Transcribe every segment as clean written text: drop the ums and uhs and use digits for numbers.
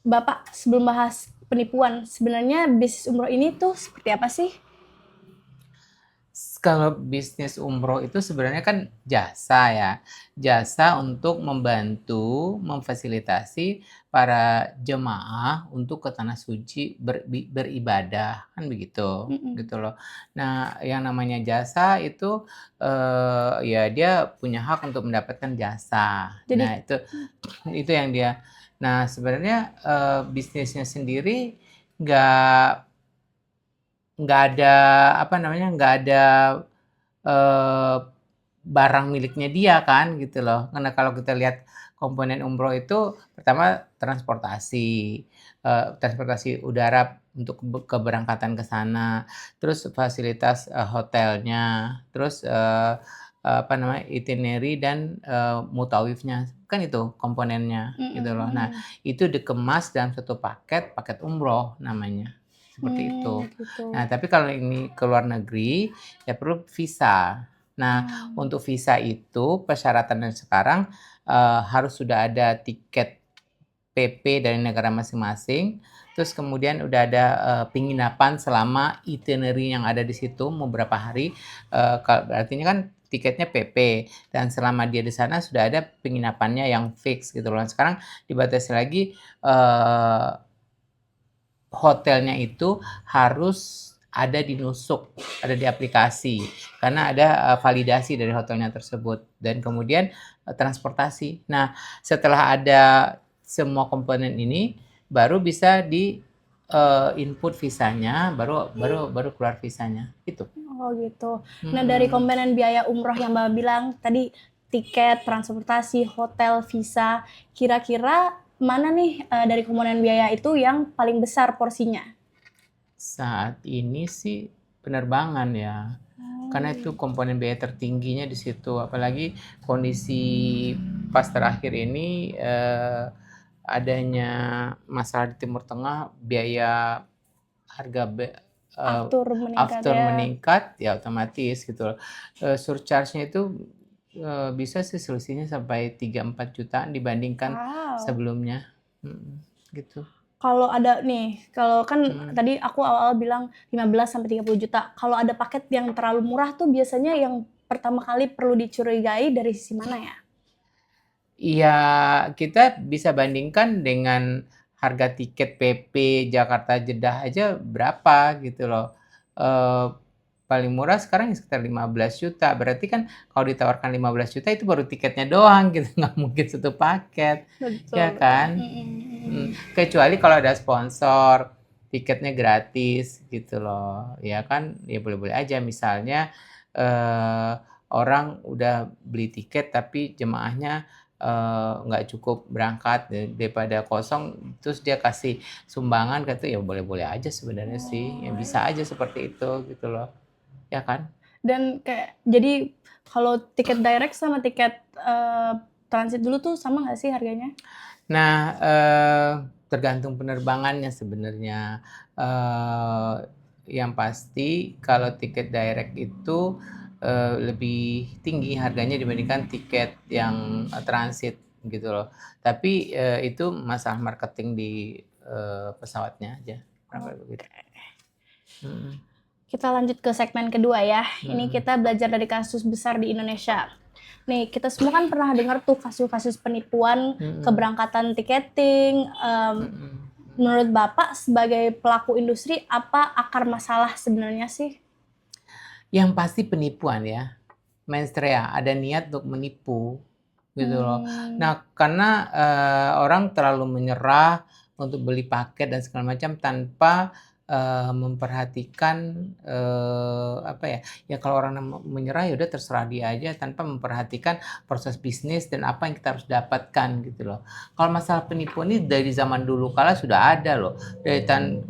Bapak sebelum bahas penipuan, sebenarnya bisnis umroh ini tuh seperti apa sih? Kalau bisnis umroh itu sebenarnya kan jasa ya, jasa untuk membantu, memfasilitasi para jemaah untuk ke tanah suci beribadah, kan begitu, Mhm. gitu loh. Nah, yang namanya jasa itu, ya dia punya hak untuk mendapatkan jasa. Jadi Nah, itu yang dia. Nah, sebenarnya, bisnisnya sendiri nggak nggak ada, apa namanya, nggak ada eee, barang miliknya dia kan gitu loh. Karena kalau kita lihat komponen umroh itu pertama transportasi udara untuk keberangkatan ke sana, terus fasilitas, hotelnya, terus, apa namanya, itinerary dan, mutawifnya, kan itu komponennya gitu mhm loh. Nah, mhm. itu dikemas dalam satu paket, paket umroh namanya, seperti itu. Gitu. Nah, tapi kalau ini ke luar negeri, ya perlu visa. Nah, Mmm, untuk visa itu persyaratannya sekarang, harus sudah ada tiket PP dari negara masing-masing, terus kemudian udah ada, penginapan selama itinerary yang ada di situ mau berapa hari, artinya kan tiketnya PP dan selama dia di sana sudah ada penginapannya yang fix gitu loh. Sekarang dibatasi lagi, eee hotelnya itu harus ada di nusuk, ada di aplikasi, karena ada, validasi dari hotelnya tersebut dan kemudian, transportasi. Nah, setelah ada semua komponen ini, baru bisa input visanya, baru baru baru keluar visanya, gitu. oh gitu. Nah dari Mhm. komponen biaya umroh yang Mbak bilang tadi, tiket, transportasi, hotel, visa, kira-kira mana nih, dari komponen biaya itu yang paling besar porsinya? Saat ini sih penerbangan ya, karena itu Oh. komponen biaya tertingginya di situ, apalagi kondisi pas terakhir ini, adanya masalah di Timur Tengah, biaya harga eee, Aftur meningkat after ya. meningkat, ya otomatis gitu loh. Surcharge-nya itu, bisa sih selisihnya sampai 3-4 jutaan dibandingkan Wow. sebelumnya, gitu. Kalau ada nih, kalau kan Mhm. tadi aku awal-awal bilang 15 sampai 30 juta. Kalau ada paket yang terlalu murah tuh biasanya yang pertama kali perlu dicurigai dari sisi mana ya? Iya, kita bisa bandingkan dengan harga tiket PP Jakarta Jeddah aja berapa gitu loh. Eee, paling murah sekarang ya sekitar 15 juta, berarti kan kalau ditawarkan 15 juta itu baru tiketnya doang gitu, nggak mungkin satu paket, ya Betul betul, kan? mhm mhm. Kecuali kalau ada sponsor, tiketnya gratis gitu loh, ya kan, ya boleh-boleh aja. Misalnya, eee, orang udah beli tiket tapi jemaahnya, nggak cukup berangkat, daripada kosong terus dia kasih sumbangan gitu, ya boleh-boleh aja sebenarnya sih, ya Oh, bisa aja seperti itu gitu loh, ya kan? dan kayak jadi kalau tiket direct sama tiket, transit dulu tuh sama nggak sih harganya? Nah, tergantung penerbangannya sebenarnya, eee, yang pasti kalau tiket direct itu, lebih tinggi harganya dibandingkan tiket yang, transit gitu loh. Tapi, itu masalah marketing di, pesawatnya aja, kenapa begitu. Oke. Mhm, Kita lanjut ke segmen kedua ya. Ini mhm, kita belajar dari kasus besar di Indonesia. Nih, kita semua kan pernah dengar tuh kasus-kasus penipuan mhm, keberangkatan tiketing. mhm. Menurut Bapak sebagai pelaku industri, apa akar masalah sebenarnya sih? Yang pasti penipuan ya, mensrea, ada niat untuk menipu, gitu loh. Hmm, Nah, karena, orang terlalu menyerah untuk beli paket dan segala macam tanpa, memperhatikan, apa ya, ya kalau orang menyerah ya udah terserah dia aja tanpa memperhatikan proses bisnis dan apa yang kita harus dapatkan gitu loh. Kalau masalah penipuan ini dari zaman dulu kala sudah ada loh,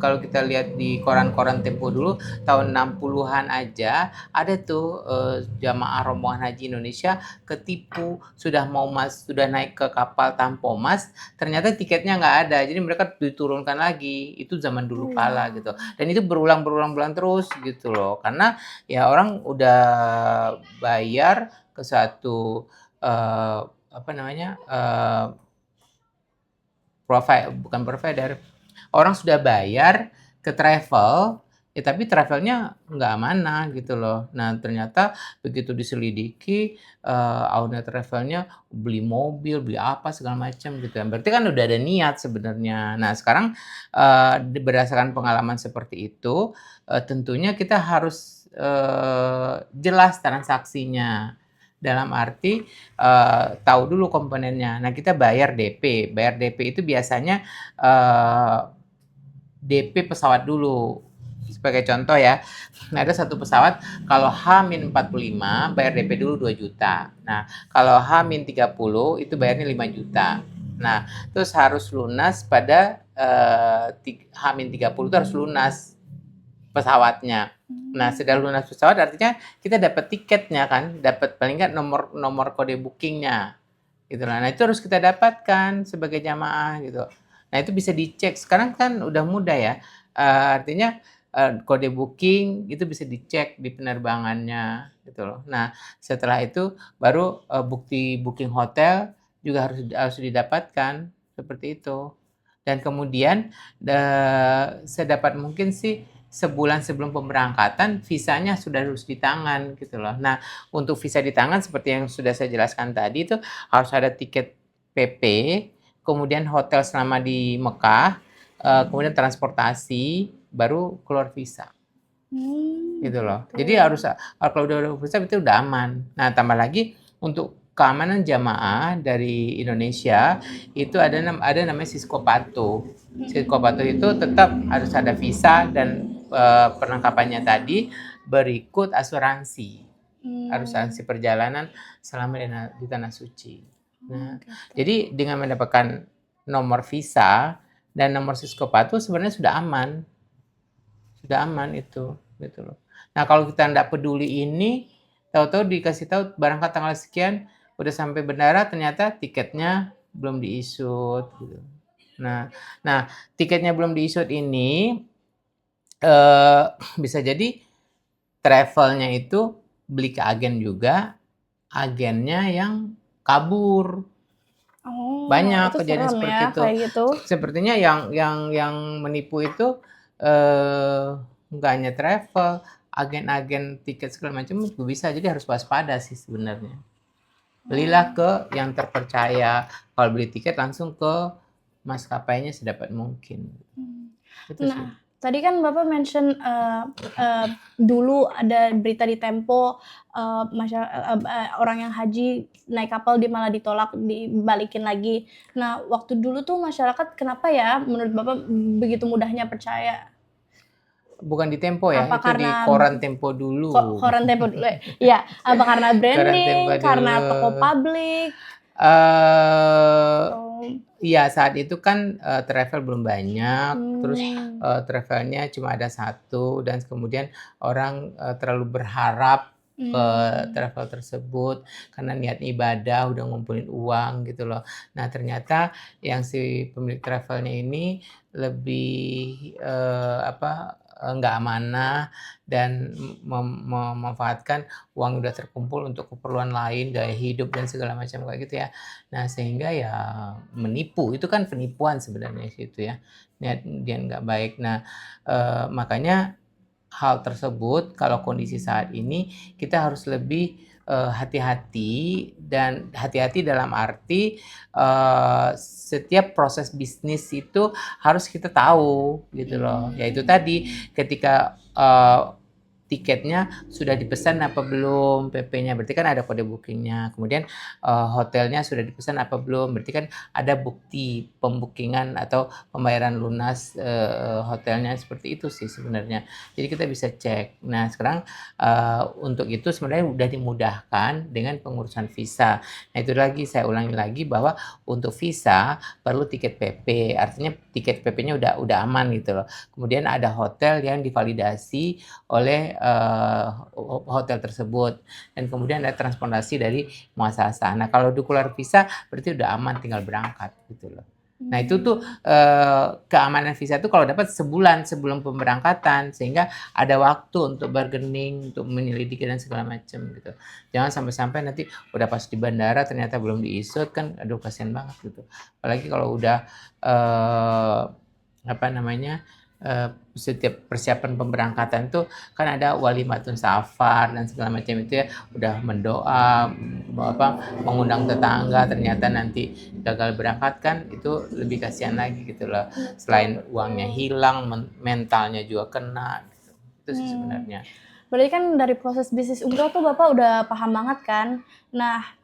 kalau kita lihat di koran-koran Tempo dulu tahun 60-an aja ada tuh, jamaah rombongan haji Indonesia ketipu, sudah naik ke kapal tanpa Mas, ternyata tiketnya nggak ada, jadi mereka diturunkan lagi, itu zaman dulu kala gitu. wow. Dan itu berulang terus gitu loh, karena ya orang udah bayar ke suatu, apa namanya, bukan provider, orang sudah bayar ke travel, ya tapi travelnya nggak amanah gitu loh. Nah ternyata begitu diselidiki, owner travelnya beli mobil, beli apa segala macam gitu ya. Berarti kan udah ada niat sebenarnya. Nah sekarang berdasarkan pengalaman seperti itu, tentunya kita harus jelas transaksinya. Dalam arti tahu dulu komponennya. Nah kita bayar DP. Bayar DP itu biasanya DP pesawat dulu. Sebagai contoh ya, nah ada satu pesawat kalau H-45 bayar DP dulu 2 juta. Nah, kalau H-30 itu bayarnya 5 juta. Nah, terus harus lunas pada H-30 itu harus lunas pesawatnya. Nah, sudah lunas pesawat artinya kita dapat tiketnya kan, dapat paling nggak nomor kode bookingnya. Gitu lah. Nah, itu harus kita dapatkan sebagai jamaah gitu. Nah, itu bisa dicek. Sekarang kan udah mudah ya. Artinya kode booking itu bisa dicek di penerbangannya gitu loh. Nah, setelah itu baru bukti booking hotel juga harus didapatkan seperti itu. Dan kemudian sedapat mungkin sih sebulan sebelum pemberangkatan visanya sudah harus di tangan gitu loh. Nah, untuk visa di tangan seperti yang sudah saya jelaskan tadi itu harus ada tiket PP, kemudian hotel selama di Mekah, kemudian transportasi, baru keluar visa. Gitu loh. Jadi harus kalau udah visa itu udah aman. Nah, tambah lagi untuk keamanan jamaah dari Indonesia itu ada namanya Siskopato. Siskopato itu tetap harus ada visa dan perlengkapannya tadi berikut asuransi. Asuransi perjalanan selama di tanah suci. Nah, jadi dengan mendapatkan nomor visa dan nomor Siskopato sebenarnya sudah aman. Sudah aman itu, gitu loh. Nah, kalau kita nggak peduli ini, tahu-tahu dikasih tahu berangkat tanggal sekian, udah sampai bandara ternyata tiketnya belum di-issued gitu. Nah, tiketnya belum di-issued ini bisa jadi travelnya itu beli ke agen juga, agennya yang kabur. Banyak itu kejadian serem seperti ya itu. kayak gitu. Sepertinya yang menipu itu nggak hanya travel, agen-agen tiket segala macam itu bisa. Jadi harus waspada sih sebenarnya. Belilah ke yang terpercaya. Kalau beli tiket langsung ke maskapainya sedapat mungkin. Itu sih. Nah, tadi kan Bapak mention dulu ada berita di Tempo orang yang haji naik kapal dia malah ditolak, dibalikin lagi. Nah, waktu dulu tuh masyarakat kenapa ya menurut Bapak begitu mudahnya percaya? Bukan di Tempo ya, Apa itu di karena koran Tempo dulu. koran Tempo dulu ya? Iya, apa karena Koran branding, Tempo karena dulu. toko publik? Iya saat itu kan travel belum banyak, terus travelnya cuma ada satu dan kemudian orang terlalu berharap ke travel tersebut karena niat ibadah udah ngumpulin uang gitu loh. Nah ternyata yang si pemilik travelnya ini lebih nggak amanah dan memanfaatkan uang udah terkumpul untuk keperluan lain, gaya hidup dan segala macam kayak gitu ya. Nah sehingga ya menipu, itu kan penipuan sebenarnya situ ya, niat dia nggak baik. Nah makanya hal tersebut kalau kondisi saat ini kita harus lebih hati-hati dan hati-hati dalam arti setiap proses bisnis itu harus kita tahu gitu loh. Yaitu tadi ketika tiketnya sudah dipesan apa belum, PP-nya berarti kan ada kode bookingnya. Kemudian hotelnya sudah dipesan apa belum, berarti kan ada bukti pembukingan atau pembayaran lunas hotelnya, seperti itu sih sebenarnya. Jadi kita bisa cek. Nah sekarang untuk itu sebenarnya sudah dimudahkan dengan pengurusan visa. Nah itu lagi saya ulangi lagi bahwa untuk visa perlu tiket PP, artinya tiket PP-nya udah aman gitu loh. Kemudian ada hotel yang divalidasi oleh hotel tersebut dan kemudian ada transportasi dari muasasah. Nah kalau udah keluar visa berarti udah aman tinggal berangkat gitu loh. Nah itu tuh keamanan visa tuh kalau dapat sebulan sebelum pemberangkatan sehingga ada waktu untuk bargaining, untuk menyelidiki dan segala macam gitu. Jangan sampai-sampai nanti udah pas di bandara ternyata belum diisut kan, aduh kasihan banget gitu. Apalagi kalau udah apa namanya setiap persiapan pemberangkatan tuh kan ada walimatun safar dan segala macam itu ya, udah mendoa mengundang tetangga, ternyata nanti gagal berangkat kan itu lebih kasihan lagi gitu loh. Selain uangnya hilang, mentalnya juga kena gitu. Itu sih sebenarnya. Berarti kan dari proses bisnis umroh tuh Bapak udah paham banget kan. Nah,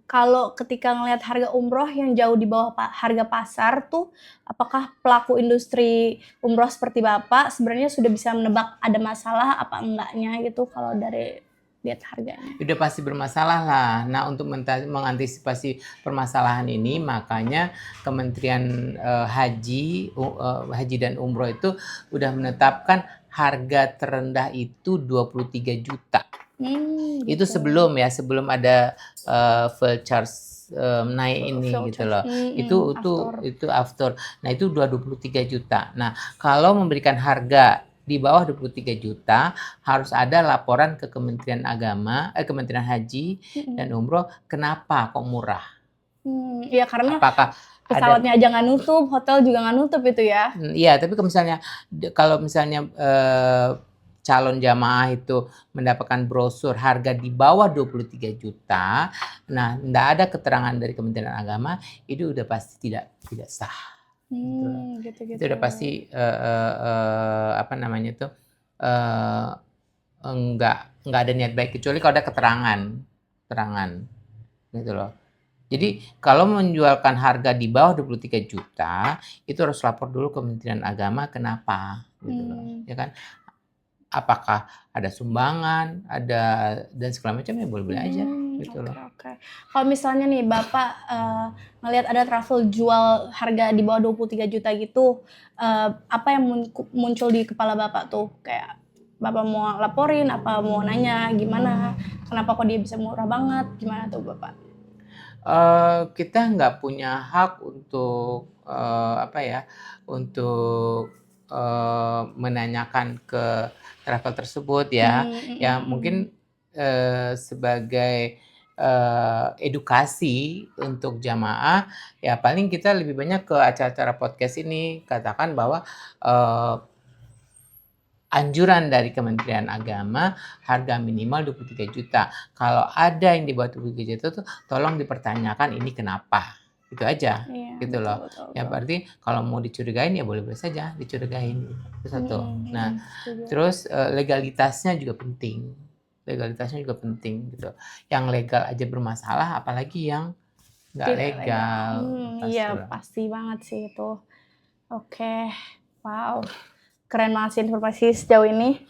kalau ketika ngelihat harga umroh yang jauh di bawah harga pasar tuh, apakah pelaku industri umroh seperti Bapak sebenarnya sudah bisa menebak ada masalah apa enggaknya gitu kalau dari lihat harganya? Udah pasti bermasalah lah. Nah, untuk mengantisipasi permasalahan ini, makanya Kementerian Haji dan Umroh itu udah menetapkan harga terendah itu 23 juta. Itu Gitu. sebelum ada fuel charge naik ini Fuel gitu charge. loh. After. Itu after. Nah, itu 23 juta. Nah, kalau memberikan harga di bawah 23 juta harus ada laporan ke Kementerian Kementerian Haji dan Umroh, kenapa kok murah? Ya karena Apakah ada pesawatnya aja nggak nutup, hotel juga nggak nutup itu ya. Iya, tapi kalau misalnya calon jamaah itu mendapatkan brosur harga di bawah 23 juta, nah enggak ada keterangan dari Kementerian Agama, itu udah pasti tidak sah. Gitu-gitu. Itu udah pasti apa namanya itu enggak ada niat baik, kecuali kalau ada keterangan gitu loh. Jadi kalau menjualkan harga di bawah 23 juta, itu harus lapor dulu ke Kementerian Agama kenapa gitu loh. Ya kan? Apakah ada sumbangan, ada dan segala macam, ya boleh-boleh aja gitu loh. Oke. Kalau misalnya nih Bapak ngelihat ada travel jual harga di bawah 23 juta gitu, apa yang muncul di kepala Bapak tuh? Kayak Bapak mau laporin, apa mau nanya gimana? Kenapa kok dia bisa murah banget? Gimana tuh Bapak? Kita nggak punya hak untuk untuk menanyakan ke travel tersebut ya. Ya mungkin sebagai edukasi untuk jamaah, ya paling kita lebih banyak ke acara-acara podcast ini katakan bahwa anjuran dari Kementerian Agama harga minimal 23 juta. Kalau ada yang di bawah 23 juta tuh tolong dipertanyakan ini kenapa. Itu aja. Gitu loh. Ya berarti kalau mau dicurigain ya boleh-boleh saja dicurigain. Itu satu. Nah, terus legalitasnya juga penting. Legalitasnya juga penting gitu. Yang legal aja bermasalah, apalagi yang nggak legal. Iya, pasti banget sih itu. Oke. Wow. Keren banget sih informasi sejauh ini.